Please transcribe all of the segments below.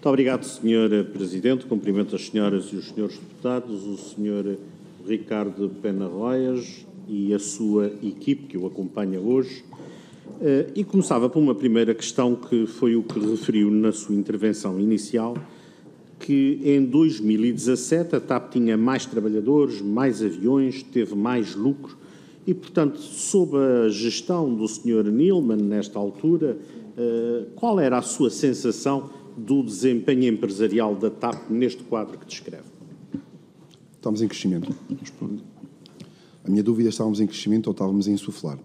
Muito obrigado, Sr. Presidente. Cumprimento as senhoras e os senhores deputados, o Sr. Ricardo Pena Roias e a sua equipe que o acompanha hoje. E começava por uma primeira questão que foi o que referiu na sua intervenção inicial, que em 2017 a TAP tinha mais trabalhadores, mais aviões, teve mais lucro e, portanto, sob a gestão do Sr. Neeleman, nesta altura, qual era a sua sensação do desempenho empresarial da TAP neste quadro que descreve? Estamos em crescimento. A minha dúvida é se estávamos em crescimento ou estávamos a insuflar.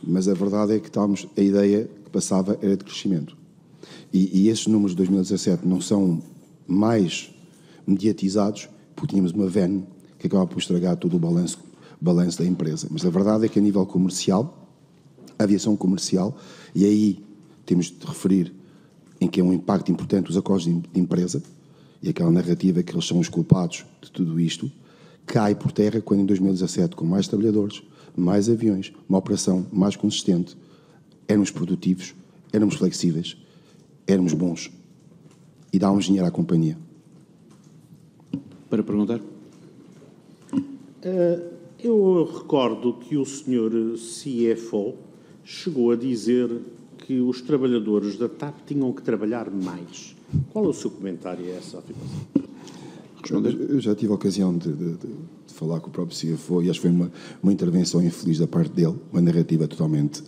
Mas a verdade é que a ideia que passava era de crescimento. E esses números de 2017 não são mais mediatizados porque tínhamos uma VEN que acaba por estragar todo o balanço da empresa. Mas a verdade é que a nível comercial, a aviação comercial, e aí temos de referir em que é um impacto importante os acordos de empresa e aquela narrativa que eles são os culpados de tudo isto, cai por terra quando em 2017, com mais trabalhadores, mais aviões, uma operação mais consistente, éramos produtivos, éramos flexíveis, éramos bons e dávamos dinheiro à companhia. Para perguntar? Eu recordo que o Sr. CFO chegou a dizer que os trabalhadores da TAP tinham que trabalhar mais. Qual é o seu comentário a essa afirmação? Eu já tive a ocasião de falar com o próprio CFO e acho que foi uma intervenção infeliz da parte dele, uma narrativa totalmente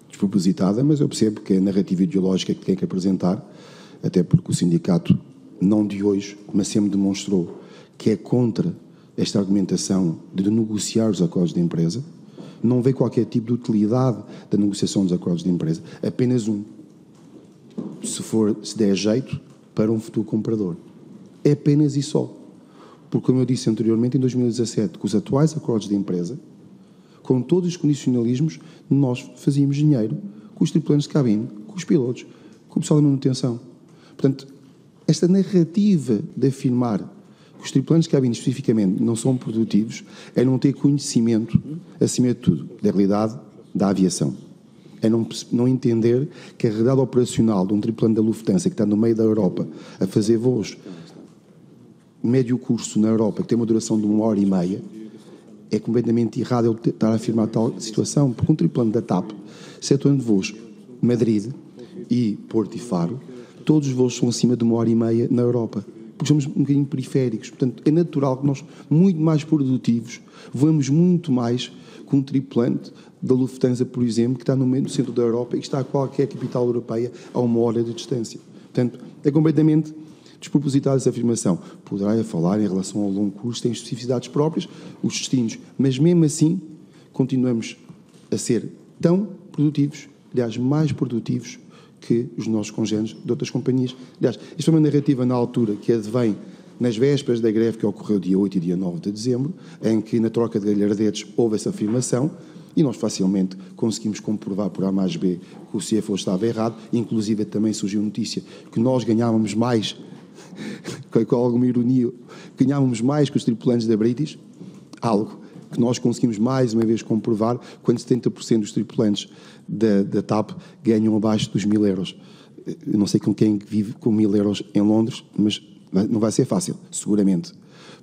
despropositada, mas eu percebo que é a narrativa ideológica que tem que apresentar, até porque o sindicato, não de hoje, mas sempre demonstrou que é contra esta argumentação de negociar os acordos de empresa. Não vê qualquer tipo de utilidade da negociação dos acordos de empresa, apenas se der jeito para um futuro comprador. É apenas isso só. Porque, como eu disse anteriormente, em 2017, com os atuais acordos de empresa, com todos os condicionalismos, nós fazíamos dinheiro com os tripulantes de cabine, com os pilotos, com o pessoal da manutenção. Portanto, esta narrativa de afirmar que os tripulantes de cabine especificamente não são produtivos é não ter conhecimento, acima de tudo, da realidade da aviação. É não entender que a realidade operacional de um tripulante da Lufthansa que está no meio da Europa a fazer voos médio curso na Europa, que tem uma duração de 1h30, é completamente errado eu estar a afirmar tal situação, porque um tripulante da TAP, setor de voos Madrid e Porto e Faro, todos os voos são acima de 1h30 na Europa, porque somos um bocadinho periféricos, portanto é natural que nós, muito mais produtivos, voamos muito mais com um tripulante da Lufthansa, por exemplo, que está no meio do centro da Europa e que está a qualquer capital europeia a 1 hora de distância. Portanto, é completamente despropositada essa afirmação. Poderá falar em relação ao longo curso, tem especificidades próprias, os destinos, mas mesmo assim continuamos a ser tão produtivos, aliás, mais produtivos que os nossos congêneres de outras companhias. Aliás, isto é uma narrativa na altura que advém nas vésperas da greve que ocorreu dia 8 e dia 9 de dezembro, em que na troca de galhardetes houve essa afirmação e nós facilmente conseguimos comprovar por A mais B que o CFO estava errado, inclusive também surgiu notícia que nós ganhávamos mais, com alguma ironia, ganhávamos mais que os tripulantes da British, algo que nós conseguimos mais uma vez comprovar quando 70% dos tripulantes da TAP ganham abaixo dos 1.000 euros. Eu não sei com quem vive com 1.000 euros em Londres, mas não vai ser fácil, seguramente.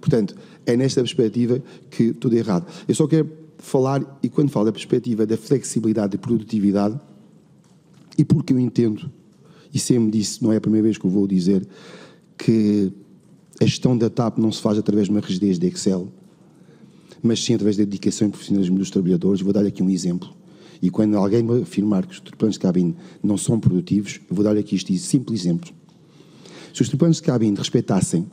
Portanto, é nesta perspectiva que tudo é errado. Eu só quero falar, e quando falo da perspectiva da flexibilidade e produtividade, e porque eu entendo, e sempre disse, não é a primeira vez que eu vou dizer, que a gestão da TAP não se faz através de uma rigidez de Excel, mas sim através da dedicação e profissionalismo dos trabalhadores. Vou dar-lhe aqui um exemplo. E quando alguém me afirmar que os tripulantes de cabine não são produtivos, eu vou dar-lhe aqui este simples exemplo. Se os tripulantes de cabine respeitassem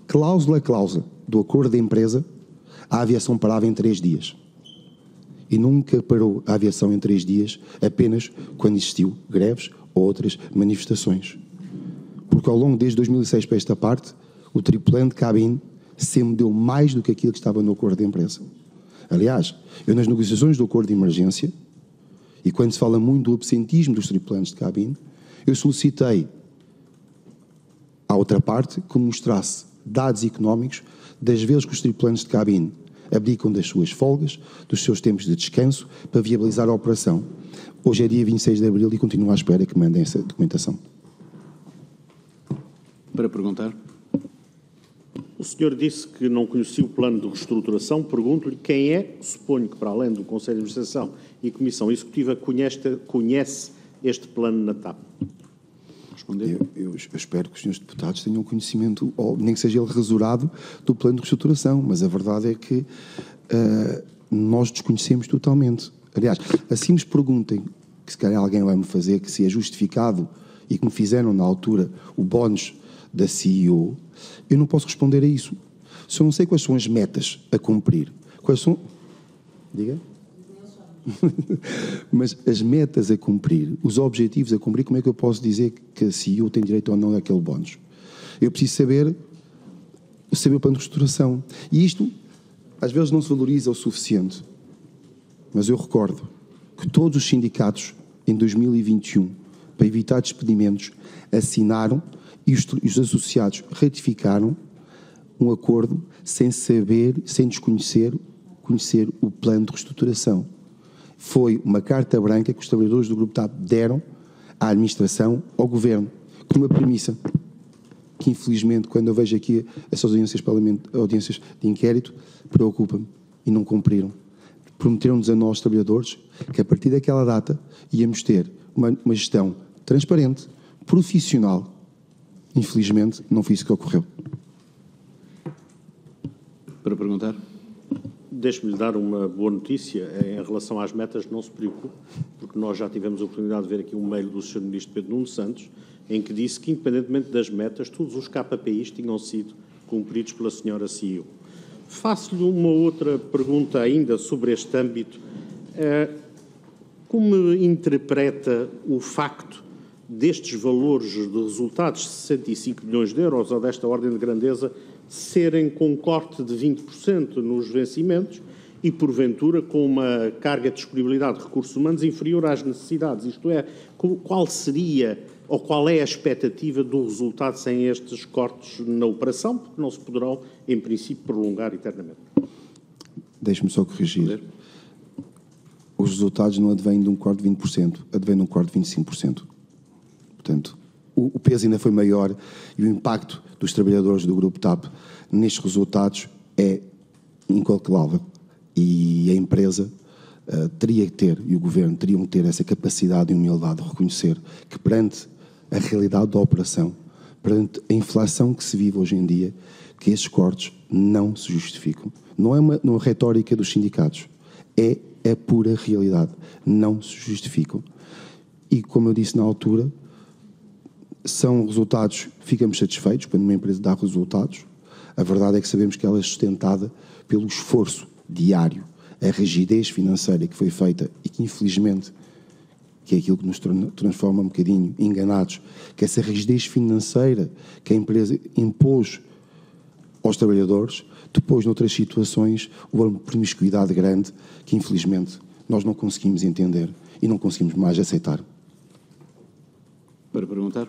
cláusula a cláusula do acordo da empresa, a aviação parava em 3 dias. E nunca parou a aviação em 3 dias, apenas quando existiu greves ou outras manifestações. Porque ao longo, desde 2006 para esta parte, o tripulante de cabine sempre deu mais do que aquilo que estava no acordo da empresa. Aliás, eu nas negociações do acordo de emergência, e quando se fala muito do absentismo dos tripulantes de cabine, eu solicitei à outra parte que mostrasse dados económicos das vezes que os tripulantes de cabine abdicam das suas folgas, dos seus tempos de descanso, para viabilizar a operação. Hoje é dia 26 de abril e continuo à espera que mandem essa documentação. Para perguntar. O senhor disse que não conhecia o plano de reestruturação. Pergunto-lhe quem é, suponho que para além do Conselho de Administração e Comissão Executiva, conhece este plano na TAP. Eu espero que os senhores deputados tenham conhecimento, ou nem que seja ele rasurado, do plano de reestruturação, mas a verdade é que nós desconhecemos totalmente. Aliás, assim nos perguntem, que se calhar alguém vai me fazer, que se é justificado e que me fizeram na altura o bónus da CEO, eu não posso responder a isso. Se eu não sei quais são as metas a cumprir, quais são... Diga? Mas as metas a cumprir, os objetivos a cumprir, como é que eu posso dizer que a CEO tem direito ou não àquele bónus? Eu preciso saber o plano de reestruturação. E isto, às vezes, não se valoriza o suficiente. Mas eu recordo que todos os sindicatos, em 2021, para evitar despedimentos, assinaram e os associados ratificaram um acordo sem saber, sem conhecer o plano de reestruturação. Foi uma carta branca que os trabalhadores do Grupo TAP deram à administração, ao governo, com uma premissa que, infelizmente, quando eu vejo aqui essas audiências de inquérito, preocupa-me e não cumpriram. Prometeram-nos a nós, trabalhadores, que a partir daquela data íamos ter uma gestão transparente, profissional. Infelizmente, não foi isso que ocorreu. Para perguntar. Deixe-me lhe dar uma boa notícia. Em relação às metas, não se preocupe, porque nós já tivemos a oportunidade de ver aqui um mail do Sr. Ministro Pedro Nuno Santos, em que disse que, independentemente das metas, todos os KPIs tinham sido cumpridos pela Sra. CEO. Faço-lhe uma outra pergunta ainda sobre este âmbito. Como interpreta o facto destes valores de resultados, 65 milhões de euros ou desta ordem de grandeza, serem com corte de 20% nos vencimentos e, porventura, com uma carga de disponibilidade de recursos humanos inferior às necessidades? Isto é, qual seria ou qual é a expectativa do resultado sem estes cortes na operação, porque não se poderão, em princípio, prolongar eternamente? Deixe-me só corrigir. Os resultados não advêm de um corte de 20%, advêm de um corte de 25%. Portanto, o peso ainda foi maior e o impacto dos trabalhadores do Grupo TAP nestes resultados é incalculável. E a empresa teria que ter, e o Governo teriam que ter essa capacidade e humildade de reconhecer que perante a realidade da operação, perante a inflação que se vive hoje em dia, que esses cortes não se justificam. Não é uma retórica dos sindicatos, é a pura realidade. Não se justificam. E, como eu disse na altura, são resultados, ficamos satisfeitos quando uma empresa dá resultados. A verdade é que sabemos que ela é sustentada pelo esforço diário, a rigidez financeira que foi feita e que, infelizmente, que é aquilo que nos transforma um bocadinho enganados, que essa rigidez financeira que a empresa impôs aos trabalhadores, depois, noutras situações, houve uma promiscuidade grande que, infelizmente, nós não conseguimos entender e não conseguimos mais aceitar. Para perguntar.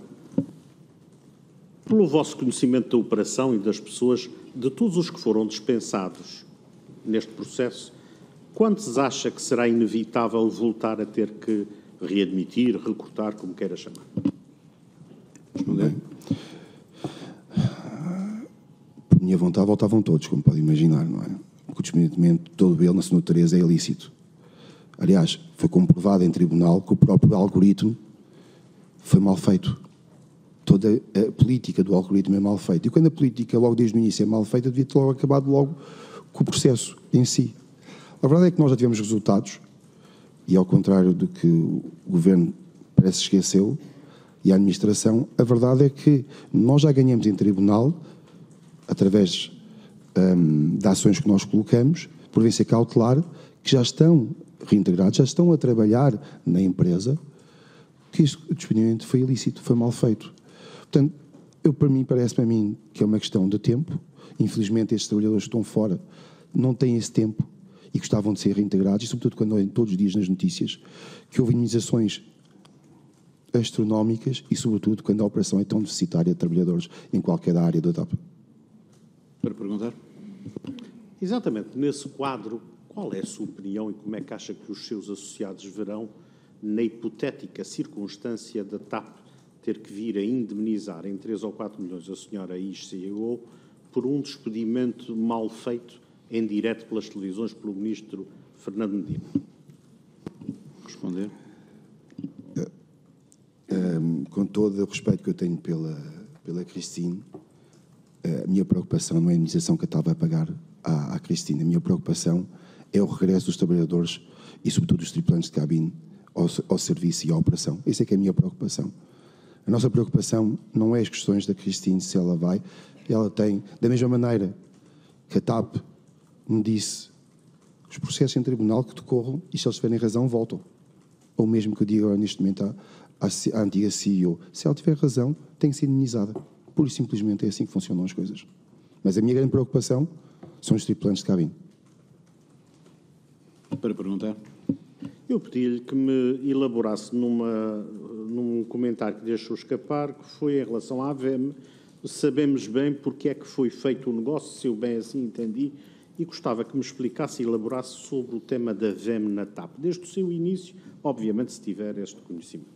Pelo vosso conhecimento da operação e das pessoas, de todos os que foram dispensados neste processo, quantos acha que será inevitável voltar a ter que readmitir, recrutar, como queira chamar? Responder? Por minha vontade, voltavam todos, como pode imaginar, não é? Porque o despedimento todo ele na sua natureza é ilícito. Aliás, foi comprovado em tribunal que o próprio algoritmo foi mal feito. Toda a política do algoritmo é mal feita. E quando a política, logo desde o início, é mal feita, devia ter logo acabado logo com o processo em si. A verdade é que nós já tivemos resultados, e ao contrário do que o Governo parece esqueceu, e a Administração, a verdade é que nós já ganhamos em tribunal, através de ações que nós colocamos, por via cautelar, que já estão reintegrados, já estão a trabalhar na empresa, que o despedimento foi ilícito, foi mal feito. Portanto, parece-me a mim que é uma questão de tempo. Infelizmente, estes trabalhadores que estão fora não têm esse tempo e gostavam de ser reintegrados, e sobretudo quando ouvem todos os dias nas notícias que houve indenizações astronómicas e sobretudo quando a operação é tão necessitária de trabalhadores em qualquer área da TAP. Para perguntar. Exatamente. Nesse quadro, qual é a sua opinião e como é que acha que os seus associados verão na hipotética circunstância da TAP ter que vir a indemnizar em 3 ou 4 milhões a senhora ex-CEO por um despedimento mal feito em direto pelas televisões pelo ministro Fernando Medina? Responder. Com todo o respeito que eu tenho pela Cristine, a minha preocupação não é a indenização que a TAP vai pagar à Cristine. A minha preocupação é o regresso dos trabalhadores e, sobretudo, dos tripulantes de cabine ao serviço e à operação. Essa é que é a minha preocupação. A nossa preocupação não é as questões da Cristine, se ela vai. Ela tem, da mesma maneira que a TAP me disse, os processos em tribunal que decorram e, se eles tiverem razão, voltam. Ou mesmo que eu diga neste momento à antiga CEO, se ela tiver razão, tem que ser indenizada. Pura e simplesmente é assim que funcionam as coisas. Mas a minha grande preocupação são os tripulantes de cabine. Para perguntar. Eu pedi-lhe que me elaborasse num comentário que deixou escapar, que foi em relação à AVEM. Sabemos bem porque é que foi feito o negócio, se eu bem assim entendi, e gostava que me explicasse e elaborasse sobre o tema da AVEM na TAP, desde o seu início, obviamente, se tiver este conhecimento.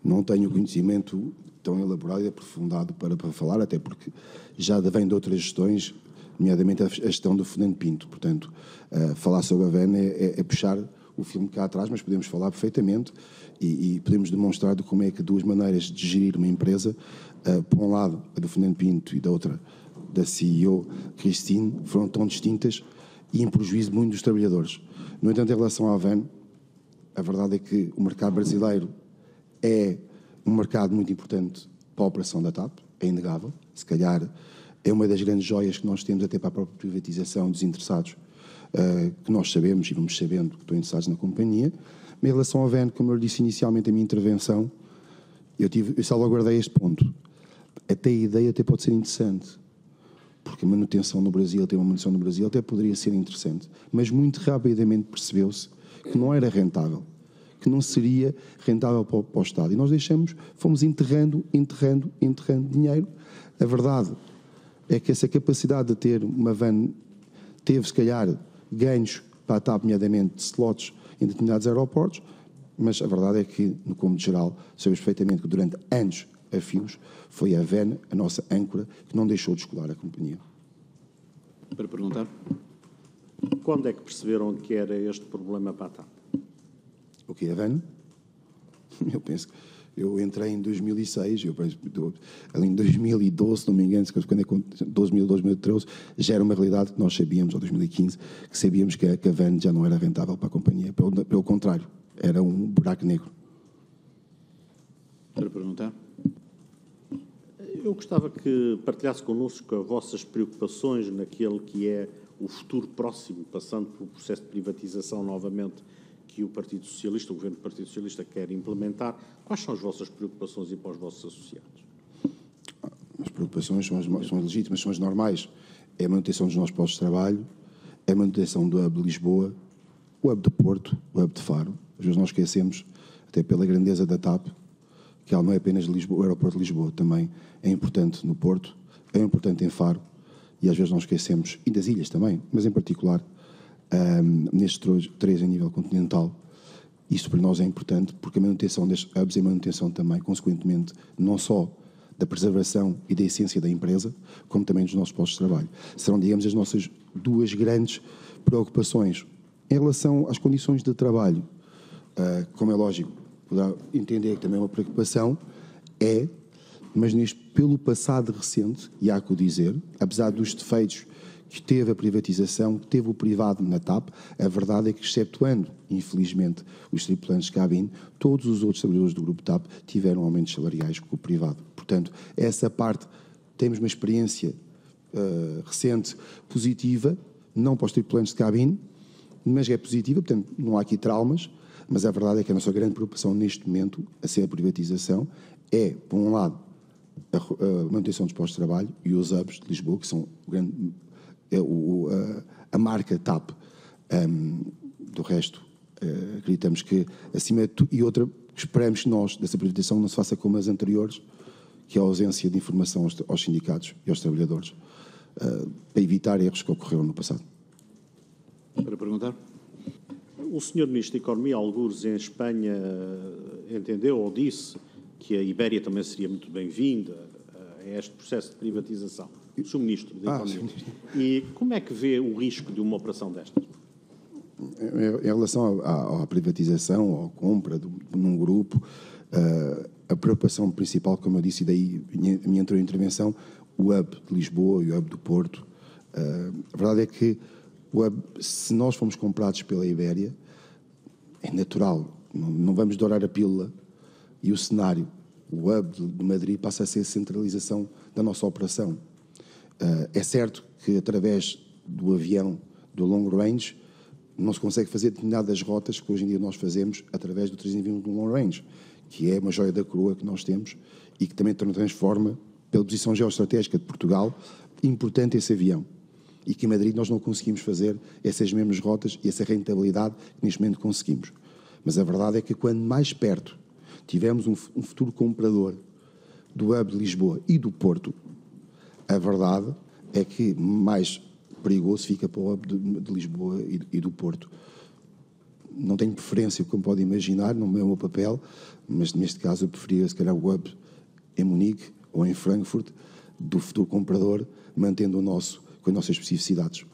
Não tenho conhecimento tão elaborado e aprofundado para falar, até porque já vem de outras gestões, nomeadamente a gestão do Fernando Pinto. Portanto, falar sobre a AVEN é puxar o filme cá atrás, mas podemos falar perfeitamente e podemos demonstrar de como é que duas maneiras de gerir uma empresa, por um lado a do Fernando Pinto e da outra da CEO Cristine, foram tão distintas e em prejuízo muito dos trabalhadores. No entanto, em relação à AVEN, a verdade é que o mercado brasileiro é um mercado muito importante para a operação da TAP, é inegável. Se calhar é uma das grandes joias que nós temos até para a própria privatização dos interessados, que nós sabemos e vamos sabendo que estão interessados na companhia. Mas em relação à AVEN, como eu disse inicialmente a minha intervenção, eu salvaguardei este ponto. Até a ideia até pode ser interessante, porque a manutenção no Brasil, ter uma manutenção no Brasil até poderia ser interessante, mas muito rapidamente percebeu-se que não era rentável, que não seria rentável para o Estado. E nós fomos enterrando dinheiro. A verdade é que essa capacidade de ter uma van teve, se calhar, ganhos para a TAP, nomeadamente de slots em determinados aeroportos, mas a verdade é que, no cômodo geral, sabemos perfeitamente que durante anos a fios foi a AVEN, a nossa âncora, que não deixou de escolar a companhia. Para perguntar. Quando é que perceberam que era este problema para a TAP? O que é a AVEN? Eu penso que eu entrei em 2006, ali em 2012, se não me engano, quando é 2012, já era uma realidade que nós sabíamos, ou 2015, que sabíamos que a AVEN já não era rentável para a companhia. Pelo contrário, era um buraco negro. Para perguntar. Eu gostava que partilhasse connosco as vossas preocupações naquele que é o futuro próximo, passando pelo processo de privatização novamente que o Partido Socialista, o Governo do Partido Socialista quer implementar. Quais são as vossas preocupações e para os vossos associados? As preocupações são legítimas, são as normais. É a manutenção dos nossos postos de trabalho, é a manutenção do hub de Lisboa, o hub de Porto, o hub de Faro. Às vezes nós esquecemos, até pela grandeza da TAP, que ela não é apenas Lisboa, o aeroporto de Lisboa, também é importante no Porto, é importante em Faro, e às vezes nós esquecemos, e das ilhas também, mas em particular, nestes três a nível continental. Isso para nós é importante, porque a manutenção destes hubs é a manutenção também, consequentemente, não só da preservação e da essência da empresa, como também dos nossos postos de trabalho. Serão, digamos, as nossas duas grandes preocupações. Em relação às condições de trabalho, como é lógico, poderá entender que também é uma preocupação, mas pelo passado recente, e há que o dizer, apesar dos defeitos que teve a privatização, que teve o privado na TAP, a verdade é que, excetuando, infelizmente, os tripulantes de cabine, todos os outros trabalhadores do grupo TAP tiveram aumentos salariais com o privado. Portanto, essa parte, temos uma experiência recente positiva, não para os tripulantes de cabine, mas é positiva, portanto, não há aqui traumas, mas a verdade é que a nossa grande preocupação neste momento, a ser a privatização, é, por um lado, a manutenção dos postos de trabalho e os hubs de Lisboa, que são a marca TAP. Do resto, acreditamos que, acima de tudo, e outra, esperamos que nós, dessa privatização, não se faça como as anteriores, que é a ausência de informação aos sindicatos e aos trabalhadores, para evitar erros que ocorreram no passado. Para perguntar. O Sr. Ministro da Economia, algures em Espanha, entendeu ou disse que a Ibéria também seria muito bem-vinda a este processo de privatização, suministro da economia. E como é que vê o risco de uma operação destas? Em relação à privatização, à compra num grupo, a preocupação principal, como eu disse, e daí a minha anterior intervenção, o hub de Lisboa e o hub do Porto. A verdade é que o hub, se nós formos comprados pela Ibéria, é natural, não vamos dourar a pílula e o cenário, o hub de Madrid passa a ser a centralização da nossa operação. É certo que através do avião do long range não se consegue fazer determinadas rotas que hoje em dia nós fazemos através do 320 do long range, que é uma joia da coroa que nós temos e que também transforma, pela posição geoestratégica de Portugal, importante esse avião. E que em Madrid nós não conseguimos fazer essas mesmas rotas e essa rentabilidade que neste momento conseguimos. Mas a verdade é que quando mais perto tivermos um futuro comprador do hub de Lisboa e do Porto, a verdade é que mais perigoso fica para o hub de Lisboa e do Porto. Não tenho preferência, como podem imaginar, não é o meu papel, mas neste caso eu preferia, se calhar, o hub em Munique ou em Frankfurt, do futuro comprador, mantendo com as nossas especificidades.